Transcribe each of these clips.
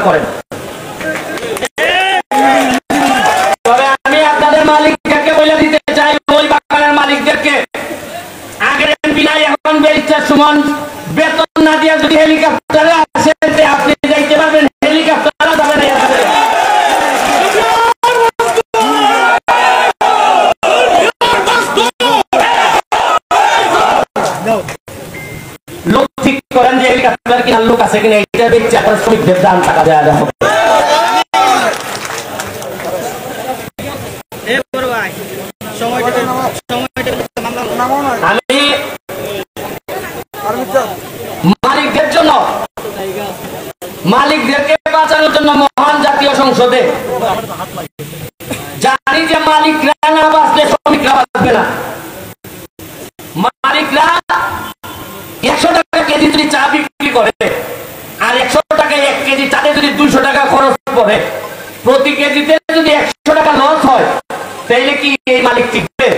করেন। তবে আমি আপনাদের মালিকদেরকে বলে দিতে চাই, ওই বাগানের মালিকদেরকে, আগের এমপি নাই, এখন ব্যারিস্টার সুমন বেতন না দিয়ে যদি হেলিকপ্টারে আসেন আপনি যাইতে পারবেন, হেলিকপ্টারে যাবেন না। লোক ঠিক করেন যে হেলিকপ্টার কিনার লোক আছে কিনা, এটা বেচে আপনার শ্রমিকদের দাম টাকা দেওয়া হবে। আমি মালিকদের জন্য, মালিকদেরকে বাঁচানোর জন্য মহান জাতীয় সংসদে জানি যে মালিকরা না বাঁচলে শ্রমিকরা বাঁচবে না। মালিকরা 100 টাকা কেজি যদি চা বিক্রি করে আর 100 টাকায় 1 কেজি চাতে যদি 200 টাকা খরচ পড়ে, প্রতি কেজিতে যদি 100 টাকা লস হয়, তাইলে কি এই মালিক টিকবে?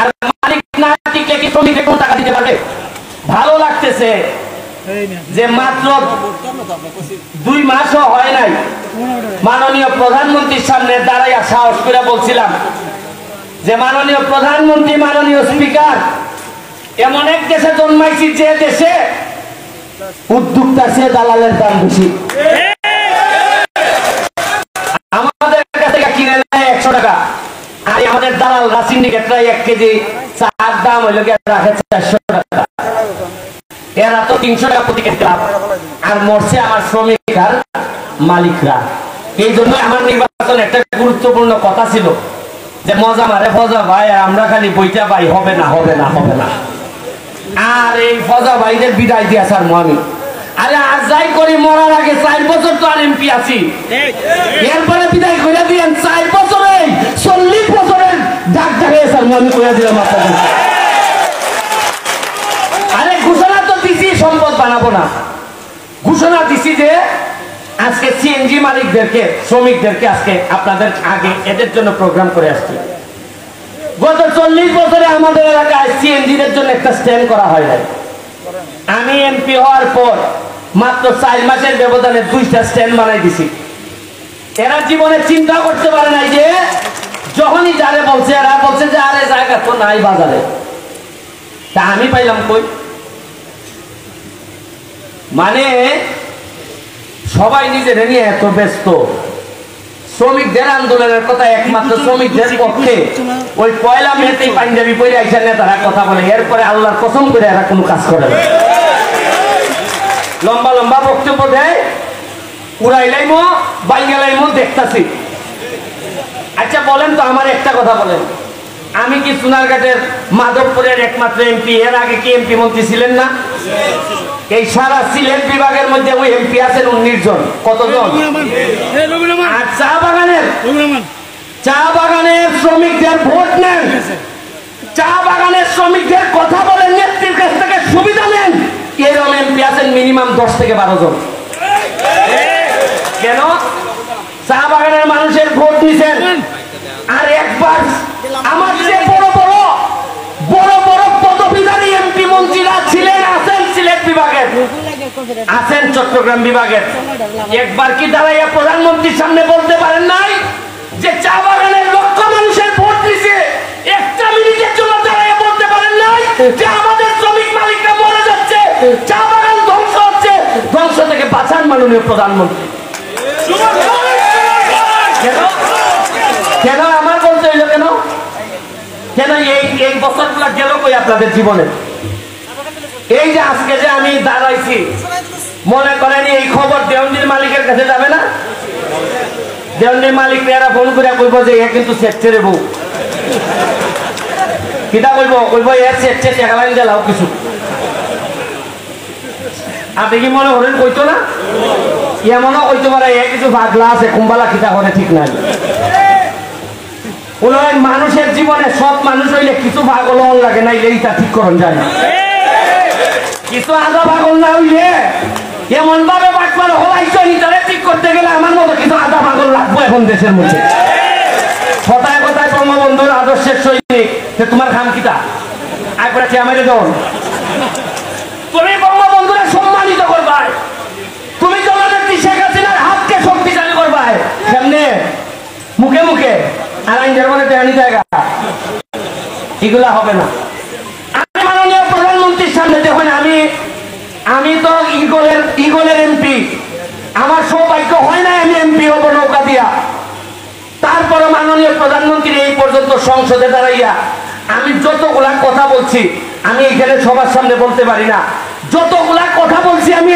আর মালিক না টিকলে কি শ্রমিক কোন টাকা দিতে পারবে? ভালো লাগতেছে যে মাত্র 2 মাসও হয় নাই, মাননীয় প্রধানমন্ত্রীর সামনে দাঁড়াইয়া সাহস করে বলছিলাম যে মাননীয় প্রধানমন্ত্রী, মাননীয় স্পিকার, এমন এক দেশে জন্মাইছি যে দেশে উদ্যোক্তার চেয়ে দালালের দাম বেশি। আমাদের কাছে কিনে নেয় 100 টাকা, আর আমাদের দালালরা সিন্ডিকেটরা 1 কেজি চার দাম হইল রাখে 400 টাকা। এরা তো 300 টাকা প্রতি কেজি লাভ, আর মরছে আমার শ্রমিক আর মালিকরা। এই জন্য আমার নির্বাচন একটা গুরুত্বপূর্ণ কথা ছিল যে মজা মারে ফজা ভাই, আমরা খালি বইটা পাই, হবে না হবে না হবে না। আর এই ফজা ভাইদের বিদায় দিয়ে আসার আমি, আরে আর যাই করি মরার আগে 4 বছর তো আর এমপি আছি, এরপরে বিদায় করে দিয়েন 4 বছরে 40 বছরের ডাক ডাকে আসার আমি করে দিলাম আপনাদের। আরে ঘোষণা তো দিছি সম্পদ বানাবো না, ঘোষণা দিছি যে আজকে সিএনজি মালিকদেরকে, শ্রমিকদেরকে আজকে আপনাদের আগে এদের জন্য প্রোগ্রাম করে আসছি। গত 40 বছরে আমাদের এলাকায় সিএনজিদের জন্য একটা স্ট্যান্ড করা হয় নাই। আমি এমপি হওয়ার পর মাত্র 4 মাসের ব্যবধানে 2টা স্ট্যান্ড বানাই দিছি। এরা জীবনে চিন্তা করতে পারে নাই যে যখনই যারে বলছে, এরা বলছে যে আরে জায়গা তো নাই বাজারে, তা আমি পাইলাম কই? মানে সবাই নিজের নিয়ে এত ব্যস্ত। শ্রমিকদের আন্দোলনের কথা একমাত্র শ্রমিকদের পক্ষে ওই পয়লা মেতেই পাঞ্জাবি পরে আইসা নেতারা কথা বলে, এরপরে আল্লাহর কসম করে এরা কোনো কাজ করে না। লম্বা লম্বা বক্তব্য দেয়, উড়াইলাইমো বাইঙ্গালাইমো দেখতাছি। আচ্ছা বলেন তো, আমার একটা কথা বলেন, আমি কি সোনারঘাটের মাধবপুরের একমাত্র এমপি? এর আগে কি এমপি মন্ত্রী ছিলেন না? এই সারা সিলেট বিভাগের মধ্যে ওই এমপি আছেন 19 জন। কতজন? আর চা বাগানের শ্রমিকদের ভোট নেন, চা বাগানের শ্রমিকদের কথা বলেন, নেত্রীর কাছ থেকে সুবিধা নেন, এরকম এমপি আছেন মিনিমাম 10 থেকে 12 জন। কেন? চা বাগানের মানুষের ভোট নিছেন। আর একবার আমার যে বড় বড় পদবীধারী এমপি মন্ত্রীরা ছিলেন, আছেন সিলেট বিভাগের, আছেন চট্টগ্রাম বিভাগের, একবার কি দাঁড়াইয়া প্রধানমন্ত্রীর সামনে বলতে পারেন নাই যে চা বাগানের লক্ষ মানুষের ভোট দিছে? একটা মিনিটের জন্য দাঁড়াইয়া বলতে পারেন নাই যে আমাদের শ্রমিক মালিকরা মরে যাচ্ছে, চা বাগান ধ্বংস হচ্ছে, ধ্বংস থেকে বাঁচান মাননীয় প্রধানমন্ত্রী? কেন আমার বলতে হইল? কেন কেন এই বছরগুলো গেল কই আপনাদের জীবনে? এই যে আজকে যে আমি দাঁড়াইছি, মনে করেন এই খবর দেওয়ানজির মালিকের কাছে যাবে না? দেওয়ানজির মালিক এরা ফোন করে কইব যে এ কিন্তু সেক্টরে বউ, কিটা কইব এর সেক্টরে টাকা লাইন দিলাও কিছু। আপনি কি মনে করেন কইতো না? এমনও কইতে পারে এ কিছু ভাগলা আছে, কুম্বালা কিটা করে ঠিক নাই। মানুষের জীবনে সব মানুষ হইলে কিছু পাগল লাগে না, এইটা ঠিক করন যায় না। কিছু আধা পাগল না হইলে এমন ভাবে বাটপার হলাইছে, ঠিক করতে গেলে আমার মতো কিছু আধা পাগল লাগবো এখন দেশের মধ্যে। কথায় কথায় বঙ্গবন্ধুর আদর্শের সৈনিক, তোমার খাম কিতা একবার চেয়ারম্যানে যাও, তুমি বঙ্গবন্ধুরে সম্মানিত করবা, তুমি এগুলা হবে না। আমি মাননীয় প্রধানমন্ত্রীর সামনে দেখুন, আমি তো ইগলের এমপি, আমার সৌভাগ্য হয় না আমি এমপি হবো নৌকা দিয়া। তারপরে মাননীয় প্রধানমন্ত্রী এই পর্যন্ত সংসদে দাঁড়াইয়া আমি যতগুলা কথা বলছি, আমি এখানে সবার সামনে বলতে পারি না, যতগুলা কথা বলছি আমি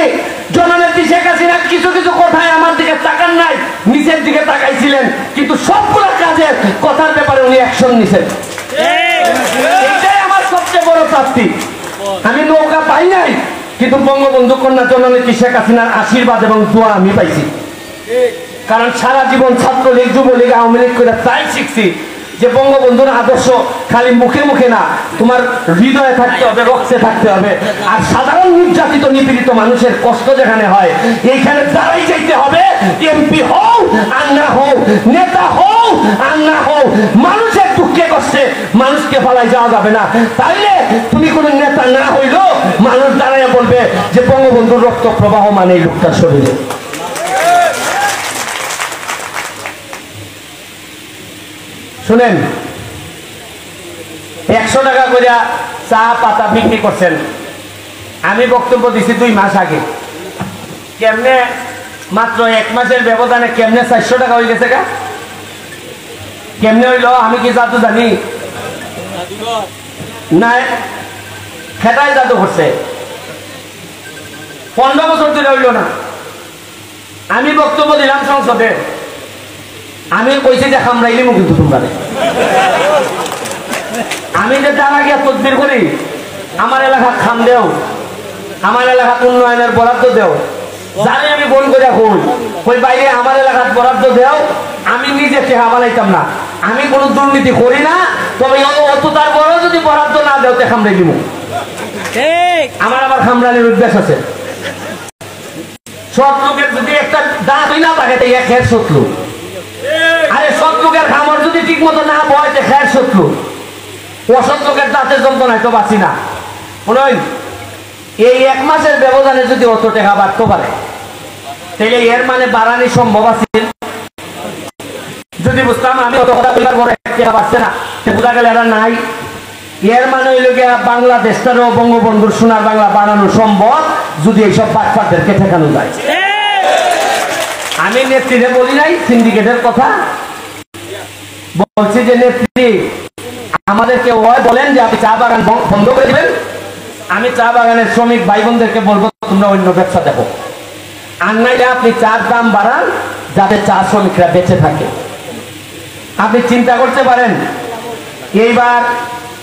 জননেত্রী শেখ হাসিনা কিছু কিছু কথায় আমার দিকে তাকান নাই, নিচের দিকে তাকাইছিলেন, কিন্তু সবগুলা কাজের কথার ব্যাপারে উনি অ্যাকশন নিছেন। এটাই আমার সবচেয়ে বড় প্রাপ্তি। আমি নৌকা পাই নাই, কিন্তু বঙ্গবন্ধু কন্যা জননেত্রী শেখ হাসিনার আশীর্বাদ এবং দোয়া আমি পাইছি। কারণ সারা জীবন ছাত্রলীগ, যুবলীগ, আওয়ামী লীগ করে তাই শিখছি যে বঙ্গবন্ধুর আদর্শ খালি মুখে মুখে না, তোমার হৃদয়ে থাকতে হবে, রক্তে থাকতে হবে। আর সাধারণ নির্যাতিত নিপীড়িত মানুষের কষ্ট যেখানে হয়, এইখানে দাঁড়াই যাইতে হবে। এমপি হও আর না হও, নেতা হও আর না হও, মানুষের দুঃখে কষ্টে মানুষকে ফেলাই যাওয়া যাবে না। তাইলে তুমি কোনো নেতা না হইলো মানুষ দাঁড়াইয়া বলবে যে বঙ্গবন্ধুর রক্ত প্রবাহ মানে এই লোকটার শরীরে। শুনেন, 100 টাকা করে চা পাতা বিক্রি করছেন। আমি বক্তব্য দিছি 2 মাস আগে, কেমনে মাত্র 1 মাসের ব্যবধানে কেমনে 400 টাকা হয়ে গেছে গা? কেমনে হইলো? আমি কি জাদু জানি? না, খেটাই জাদু করছে। 15 বছর ধরে হইল না। আমি বক্তব্য দিলাম সংসদে, আমি কইছি যে খামড়াইলে মুখ কিন্তু তোমরা, আমি যে জানা গিয়া তদবির করি, আমার এলাকা খাম দেও, আমার এলাকা উন্নয়নের বরাদ্দ দেও, জানি আমি ফোন করে কই বাইরে আমার এলাকার বরাদ্দ দেও। আমি নিজে টেহা বানাইতাম না, আমি কোনো দুর্নীতি করি না, তবে অত তার বড় যদি বরাদ্দ না দেও তে খামড়াই দিব। আমার খামড়ানির উদ্দেশ্য আছে। সৎ লোকের যদি একটা দাঁতই না থাকে তাই এক শত্রু। আরে সৎ লোকের খামার যদি ঠিক মতো না বয় যে খেয়ার শত্রু, অসৎ লোকের দাঁতের যন্ত্রণায় তো বাঁচি না। শুনুন, এই 1 মাসের ব্যবধানে যদি অত টাকা বাড়তে পারে, তাহলে এর মানে বাড়ানি সম্ভব আছে। যদি বুঝতাম আমি অত কথা বলার পরে টাকা বাড়ছে না, বোঝা গেলে এরা নাই। এর মানে হইল গিয়া বাংলাদেশটারও বঙ্গবন্ধুর সোনার বাংলা বানানো সম্ভব যদি এইসব বাটপারদেরকে ঠেকানো যায়। আমি নেত্রীরে বলি নাই সিন্ডিকেটের কথা, বলছি যে নেত্রী আমাদেরকে বলেন যে আপনি চা বাগান বন্ধ করে দেবেন, আমি চা বাগানের শ্রমিক ভাই বোনদেরকে বলবো তোমরা অন্য ব্যবসা দেখো, আর নাইলে আপনি চার দাম বাড়ান যাতে চা শ্রমিকরা বেঁচে থাকে। আপনি চিন্তা করতে পারেন, এইবার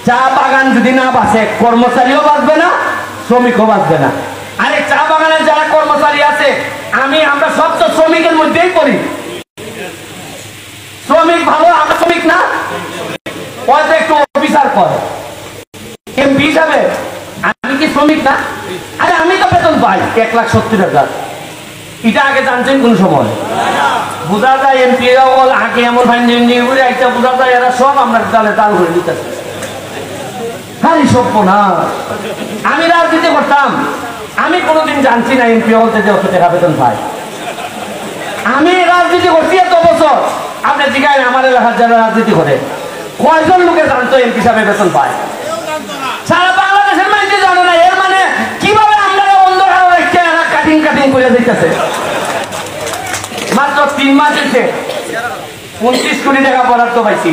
চা বাগান যদি না বাঁচে, কর্মচারীও বাঁচবে না, শ্রমিকও বাঁচবে না। আরে চা বাগানের যারা কর্মচারী আছে, আমরা সব তো শ্রমিকের মধ্যেই পড়ি। শ্রমিক ভালো, আমরা শ্রমিক না, হয়তো একটু অফিসার করে এমপি হিসাবে, আমি কি শ্রমিক না? আরে আমি তো বেতন পাই 1,70,000। এটা আগে জানছেন কোন সময়? বোঝা যায় এমপি আগে এমন একটা বোঝা যায় এরা সব আমরা তালে তাল করে দিতেছে। আমি রাজনীতি করতাম, আমি কোনোদিন জানছি না এমপি হতে যে অত টাকা বেতন পাই। আমি রাজনীতি করছি এত বছর, আপনি জিজ্ঞাসা আমার এলাকার যারা রাজনীতি করে কয়জন লোকে জানতো এমপি সাহেব বেতন পায়? সারা বাংলাদেশের মানুষ জানে না। এর মানে কিভাবে আমরা অন্ধকার কাটিং কাটিং করে দিতেছে। মাত্র 3 মাস এসে 29 কোটি টাকা বরাদ্দ পাইছি।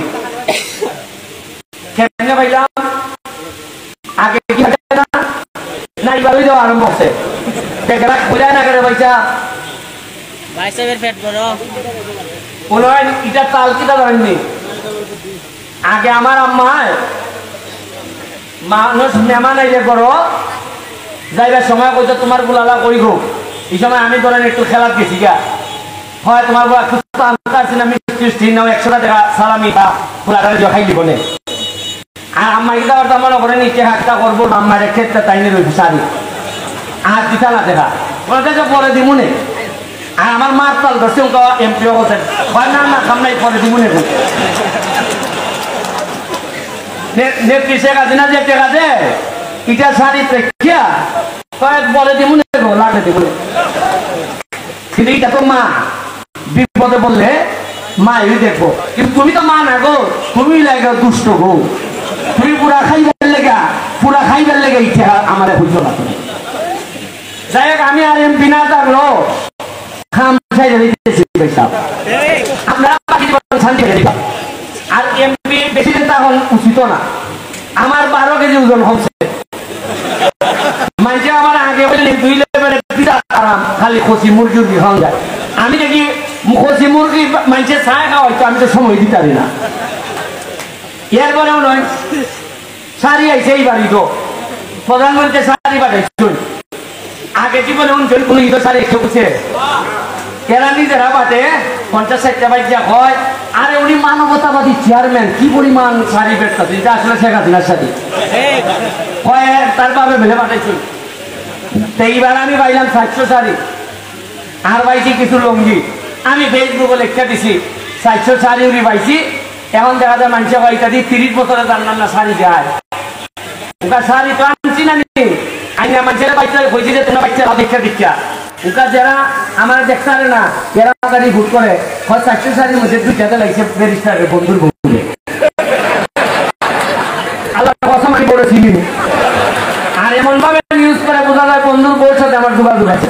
কেমনে পাইলাম? আগে কি না নাই ভালোই যাওয়া আরম্ভ হচ্ছে। না করে পয়সা এটা তাল কিটা ধরেননি। আগে আমার আম্মায় মানুষ মেহমান আইলে করো যাইবার সময় কইতো তোমার গুলালা কই গো, এই সময় আমি ধরেন একটু খেলার গেছি গা, হয় তোমার মিষ্টি নাও 100 টাকা সালামি বা গুলাটা খাই দিব নে। আর আম্মা কিটা করতো আমার ওপরে নিচে হাতটা করবো, আম্মার ক্ষেত্রে তাইনে রয়েছে শাড়ি আর দিতা না দেখা পরে দিমুনে। আর আমার মার তাল ধরছে এমপি বলছেন না না সামনে পরে দিমুনে। নেত্রী শেখ হাসিনা যে টেকা দে ইটা শাড়ি প্রেক্ষিয়া কয়েক বলে দিমুনে লাগে দিমুনে। কিন্তু এটা তো মা বিপদে বললে মায়েরই দেখবো, কিন্তু তুমি তো মা না গো, তুমি লাগে দুষ্ট গো, তুমি পুরা খাইবার লেগে ইচ্ছা আমার বুঝছো না তুমি। যাই হোক, আমি আর এমপি না থাকলো খাম সাইডে দিতেছি পয়সা, আমরা শান্তি হয়ে দিবা। আর এমপি বেশি তখন উচিত না, আমার 12 কেজি ওজন হচ্ছে, মানুষে আমার আগে বলে 2 লেভেলের পিঠা আরাম, খালি খসি মুরগি খাওয়া যায়। আমি দেখি খসি মুরগি মানুষের ছায় খাওয়া হয়তো, আমি তো সময় দিতে পারি না। এরপরেও নয়, শাড়ি আইছে এই বাড়ি তো প্রধানমন্ত্রী শাড়ি পাঠাইছুন, আগে জীবনে উনজন কোন ঈদ শাড়ি একটু বুঝছে এরা নিজেরা বাটে 50-60টা বাচ্চা হয়। আরে উনি মানবতাবাদী চেয়ারম্যান, কি পরিমাণ শাড়ি বেচতেছে, এটা আসলে শেখ হাসিনার শাড়ি হয়, তার বাবে ভেলে পাঠাইছুন। তো এইবার আমি পাইলাম 700 শাড়ি, আর পাইছি কিছু লুঙ্গি। আমি ফেসবুকে লেখা দিছি 700 শাড়ি উনি পাইছি। এখন দেখা যায় মানুষের বাড়িটা দিয়ে 30 বছরে জানলাম না শাড়ি দেয়, ওটা শাড়ি তো আনছি না নি আইনা মানুষের বাচ্চা হয়েছে যে তোমরা বাচ্চা দেখা দিচ্ছা, ওটা যারা আমার দেখতে পারে না, এরা গাড়ি ভোট করে 700 শাড়ির মধ্যে 2টাতে লাগছে ব্যারিস্টারের বন্ধুর বন্ধুরে। আল্লাহ কথা আমি বলেছি, আর এমন ভাবে নিউজ করে বোঝা যায় বন্ধুর বউর সাথে আমার যোগাযোগ আছে।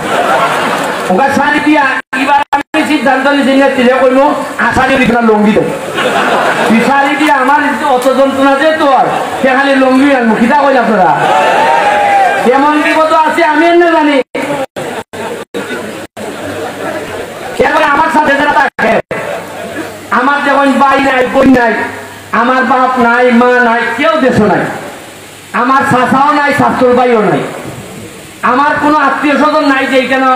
ওটা শাড়ি দিয়া এবার আমি সিদ্ধান্ত নিয়েছি কইলো আশাড়ি দিকে লঙ্গি দেবো, শাড়ি দিয়ে আমার অত যন্ত্রণা যে তোর সে খালি লঙ্গি আনবো, খিদা কইলা তোরা এমন বিপদ আছে আমি এনে জানি। এরপরে আমার সাথে যারা থাকে, আমার যখন ভাই নাই বোন নাই, আমার বাপ নাই মা নাই, কেউ দেশ নাই, আমার চাচাও নাই শাশুর ভাইও নাই, আমার কোনো আত্মীয় স্বজন নাই যে এখানে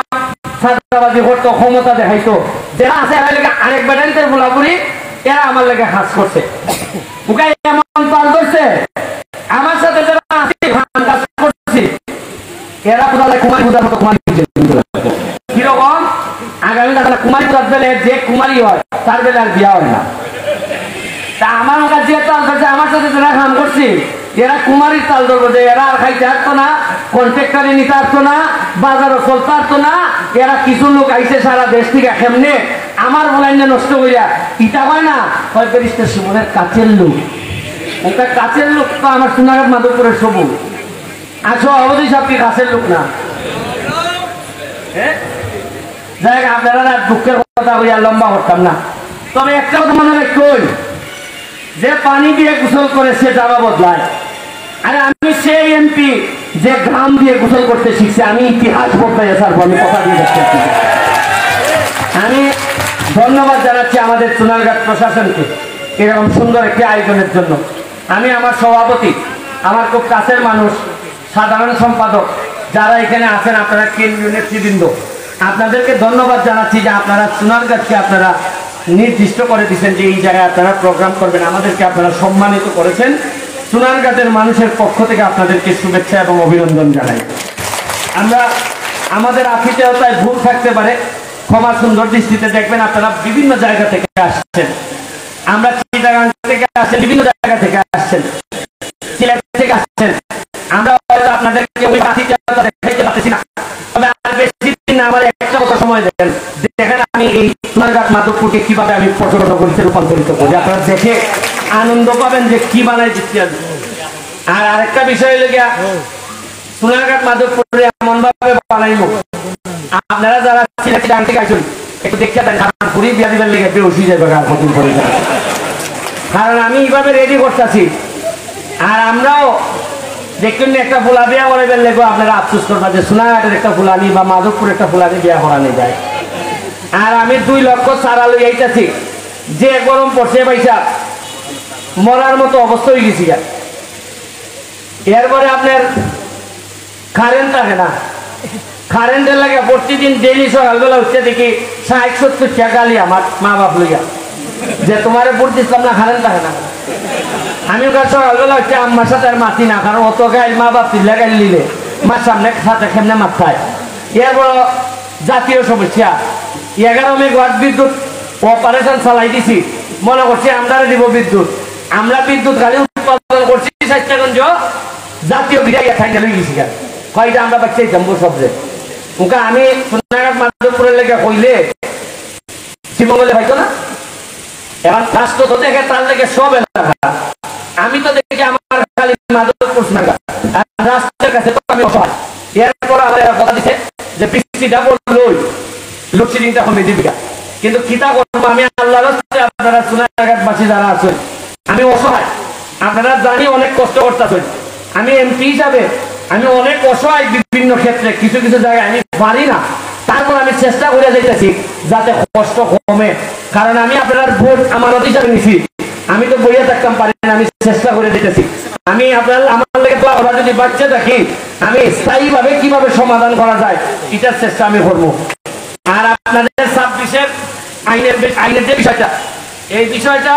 ছাত্রাবাদী করতো, ক্ষমতা দেখাইতো। যারা আছে আরেক বেটান্তের বলাপুরি, এরা আমার লেগে হাস করছে, এমন পাল করছে। আমার সাথে যারা করছি এরা কোথায় কুমারী পূজার মতো কুমারী কিরকম আগামী কুমারী পূজার বেলে যে কুমারী হয় তার বেলে আর বিয়া হয় না। তা আমার যে তাল ধরছে, আমার সাথে যারা কাম করছি এরা কুমারীর তাল ধরবো, যে এরা আর খাইতে আসতো না, কন্ট্রাক্টারে নিতে আসতো না, বাজারও চলতে আসতো না। এরা কিছু লোক আইসে সারা দেশ থেকে কেমনে আমার বলাইনে নষ্ট করিয়া ইটা হয় না, হয় ব্যারিস্টার সুমনের কাছের লোক, ওটা কাছের লোক তো আমার সোনাঘাট মাধবপুরের সবুজ আছো অবধি সব কি কাছের লোক না। যাই হোক, আপনারা দুঃখের কথা হইয়া লম্বা করতাম না, তবে একটা কথা মনে রাখুন, যে পানি দিয়ে গোসল করে সে জামা বদলায়। আরে আমি সেই এমপি যে গ্রাম দিয়ে গোসল করতে শিখছে, আমি ইতিহাস বদলাই ছাড়বো, আমি কথা দিয়ে দেখতে। আমি ধন্যবাদ জানাচ্ছি আমাদের সোনারঘাট প্রশাসনকে এরকম সুন্দর একটি আয়োজনের জন্য। আমি আমার সভাপতি, আমার খুব কাছের মানুষ, সাধারণ সম্পাদক যারা এখানে আছেন, আপনারা কেন্দ্রীয় নেতৃবৃন্দ, আপনাদেরকে ধন্যবাদ জানাচ্ছি যে আপনারা সোনারঘাটকে আপনারা নির্দিষ্ট করে দিচ্ছেন যে এই জায়গায় আপনারা প্রোগ্রাম করবেন, আমাদেরকে আপনারা সম্মানিত করেছেন। সোনারঘাটের মানুষের পক্ষ থেকে আপনাদেরকে শুভেচ্ছা এবং অভিনন্দন জানাই। আমরা আমাদের আতিথেয়তায় ভুল থাকতে পারে, ক্ষমা সুন্দর দৃষ্টিতে দেখবেন। আপনারা বিভিন্ন জায়গা থেকে আসছেন, আমরা চিটাগাং থেকে আসছেন, বিভিন্ন জায়গা থেকে আসছেন, সিলেট থেকে আসছেন, আমরা আপনাদেরকে ওই আতিথেয়তা দেখাইতে পারতেছি না, তবে আর বেশি দিন আমার একটা কথা সময় দেন, দেখেন আমি এই সোনারঘাট মাধবপুরকে কিভাবে আমি প্রচলন করেছি, রূপান্তরিত করি, আপনারা দেখে আনন্দ পাবেন যে কি বানাই দিচ্ছি। আর আরেকটা বিষয় হলো গিয়া, সোনারঘাট মাধবপুরে এমন ভাবে বানাইব, আপনারা যারা চিটাগাং থেকে আসুন একটু দেখতে দেন, কারণ পুরি বিয়া দিবেন লেগে বেউসি যাবে কতদিন পরে, কারণ আমি এইভাবে রেডি করতেছি। আর আমরাও দেখুন একটা ফুলা বিয়া করাইবেন লেগো, আপনারা আফসোস করবেন যে সোনারঘাটের একটা ফুলানি বা মাধবপুর একটা ফুলানি বিয়া করানো যায়। আর আমি 2 লক্ষ সারা লই আইতাছি, যে গরম পড়ছে পয়সা মরার মতো অবস্থা হয়ে গেছি। এরপরে আপনার কারেন্ট থাকে না, কারেন্টের লাগে প্রতিদিন ডেইলি সকালবেলা উঠতে দেখি 60-70 টাকা গালি আমার মা বাপ লইয়া, যে তোমার ভোট দিচ্ছিলাম না, কারেন্ট থাকে না। আমি ওখানে সকালবেলা হচ্ছে আম্মার সাথে আর মাতি না, কারণ অত গাইল মা বাপ তিল্লা গাইল নিলে মার সামনে সাথে কেমনে মাথায়। এরপর জাতীয় সমস্যা, 11 মেগাওয়াট বিদ্যুৎ অপারেশন চালাই দিছি, মনে করছি আমরা দিব বিদ্যুৎ, আমরা বিদ্যুৎ খালি উৎপাদন করছি 60গঞ্জ জাতীয় বিদায় খাইতে লই গেছি, কয়টা আমরা বাচ্চাই জম্বু সবজে ওকে আমি সোনারঘাট মাধবপুরের লেগে কইলে শিবমঙ্গলে হয়তো না, এবার রাষ্ট্র তো দেখে তার দেখে সব এলাকা, আমি তো দেখি আমার খালি মাদকপুর আর রাষ্ট্রের কাছে তো আমি অসহায়। এরপর আমার কথা দিচ্ছে যে বৃষ্টিটা বললো লোডশেডিংটা কমে দিবি, কিন্তু কিতা করবো আমি আল্লাহর রাস্তায়, আপনারা সোনারঘাটবাসী যারা আছেন, আমি অসহায়, আপনারা জানি অনেক কষ্ট করতেছেন। আমি এমপি হিসাবে আমি অনেক অসহায় বিভিন্ন ক্ষেত্রে, কিছু কিছু জায়গায় আমি পারি না, তারপর আমি চেষ্টা করে যেতেছি যাতে কষ্ট কমে, কারণ আমি আপনার ভোট আমানত হিসাবে নিছি, আমি তো বইয়া থাকতাম পারি না, আমি চেষ্টা করে যেতেছি। আমি আপনার আমার লেগে তো আমরা যদি বাচ্চা থাকি, আমি স্থায়ী ভাবে কিভাবে সমাধান করা যায় এটার চেষ্টা আমি করবো। আর আপনাদের 26-এর আইনের যে বিষয়টা, এই বিষয়টা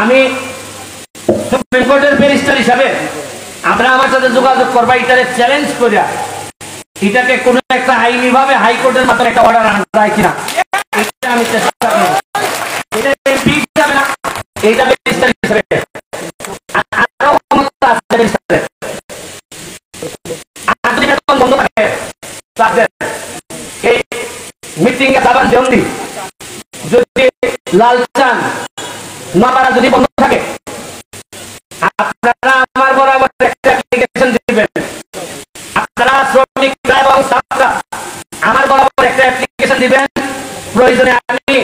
আমি সুপ্রিম কোর্টের ব্যারিস্টার হিসাবে আপনারা আমার সাথে যোগাযোগ করবা, এটারে চ্যালেঞ্জ করিয়া এটাকে কোন একটা আইনি ভাবে হাইকোর্টের মাধ্যমে একটা অর্ডার আনা যায় কিনা, এটা আমি চেষ্টা করব। এটা এমপি হিসাবে না, এটা ব্যারিস্টার হিসাবে আরো ক্ষমতা আছে ব্যারিস্টারের। আর যদি বেতন বন্ধ থাকে তাদের এই মিটিং এ যাবার জলদি যদি লালচান নামারা যদি বন্ধ থাকে, আপনারা আমার বরাবর একটা অ্যাপ্লিকেশন দিবেন, আপনারা শ্রমিকরা এবং স্টাফরা আমার বরাবর একটা অ্যাপ্লিকেশন দিবেন। প্রয়োজনে আমি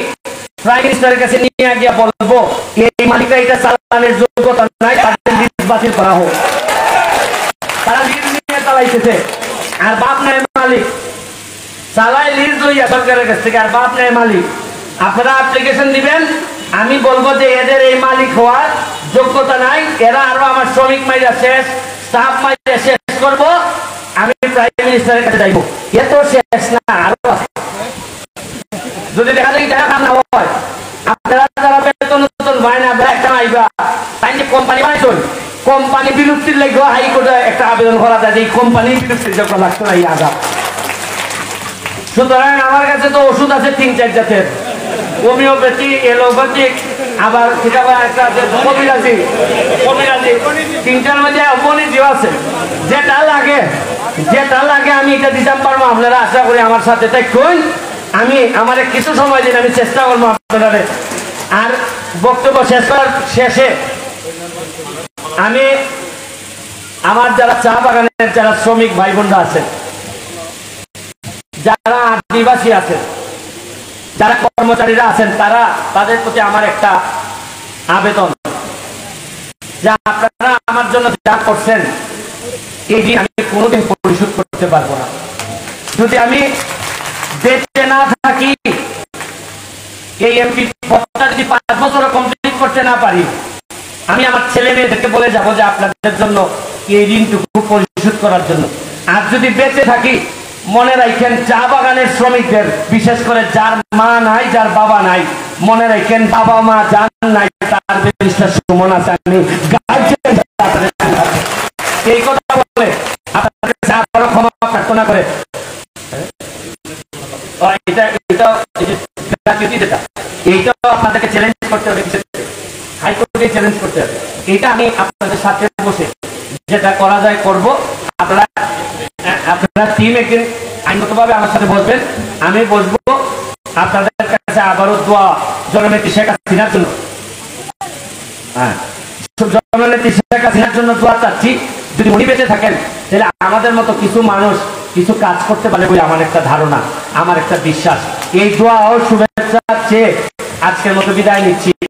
প্রাইম মিনিস্টারের কাছে নিয়ে গিয়ে বলবো এই মালিকরা এটা চালানোর যোগ্যতা নাই, তাদের লিজ বাতিল করা হোক। তারা লিজ নিয়ে চালাইতেছে আর বাপ নাই মালিক, চালাই লিজ লইয়া সরকারের কাছ থেকে, আর বাপ নাই মালিক। আপনারা অ্যাপ্লিকেশন দিবেন, আমি বলবো যে এদের এই মালিক হওয়ার যোগ্যতা নাই, এরা আরো আমার শ্রমিক মাইরা শেষ, স্টাফ মাইরা শেষ করবো, আমি প্রাইম মিনিস্টারের কাছে যাইব। এত শেষ না, আরো আছে। যদি দেখা যায় টাকা কাম না হয়, আপনারা যারা বেতন নতুন হয় না একটা আইবা, তাই যে কোম্পানি বানাইছেন, কোম্পানি বিলুপ্তির লাগবে হাইকোর্টে একটা আবেদন করা যায় যে এই কোম্পানি বিলুপ্তির যোগ্য লাগতো না এই আজাব। সুতরাং আমার কাছে তো ওষুধ আছে 3-4 জাতের, হোমিওপ্যাথি, এলোপ্যাথিক, আবার একটা আছে কবিরাজি, 3টার মধ্যে অপনিধিও আছে। যেটা লাগে আমি এটা দিতে পারবো, আপনারা আশা করি আমার সাথে থাকুন। আমি আমার কিছু সময় দিন, আমি চেষ্টা করবো আপনারা। আর বক্তব্য শেষ করার শেষে আমি আমার যারা চা বাগানের যারা শ্রমিক ভাই বোনরা আছেন, যারা আদিবাসী আছেন, যারা কর্মচারীরা আছেন, তাদের প্রতি আমার একটা আবেদন, যা আপনারা আমার জন্য যা করছেন এই ঋণ আমি কোনোদিন পরিশোধ করতে পারবো না। যদি আমি বেঁচে না থাকি, এই এমপি পদটা যদি 5 বছর কমপ্লিট করতে না পারি, আমি আমার ছেলে মেয়েদেরকে বলে যাবো যে আপনাদের জন্য এই ঋণটুকু পরিশোধ করার জন্য। আর যদি বেঁচে থাকি, মনে রাখেন চা বাগানের শ্রমিকদের, বিশেষ করে যার মা নাই, যার বাবা নাই, মনে রাখেন বাবা মা যার নাই তার ব্যারিস্টার সুমন আছে, আমি গার্জিয়ান এই কথা বলে আপনাদের কাছে আবারও ক্ষমা প্রার্থনা করে এইটাও আপনাদেরকে চ্যালেঞ্জ করতে হবে, হাইকোর্টে চ্যালেঞ্জ করতে হবে। এটা আমি আপনাদের সাথে বসে যেটা করা যায় করব। আপনারা টিম একদিন আইনগতভাবে আমার সাথে বসবেন, আমি বসবো। আপনাদের কাছে আবারও দোয়া জননেত্রী শেখ হাসিনার জন্য, জননেত্রী শেখ হাসিনার জন্য দোয়া চাচ্ছি। যদি উনি বেঁচে থাকেন তাহলে আমাদের মতো কিছু মানুষ কিছু কাজ করতে পারে বলে আমার একটা ধারণা, আমার একটা বিশ্বাস। এই দোয়া ও শুভেচ্ছা চেয়ে আজকের মতো বিদায় নিচ্ছি।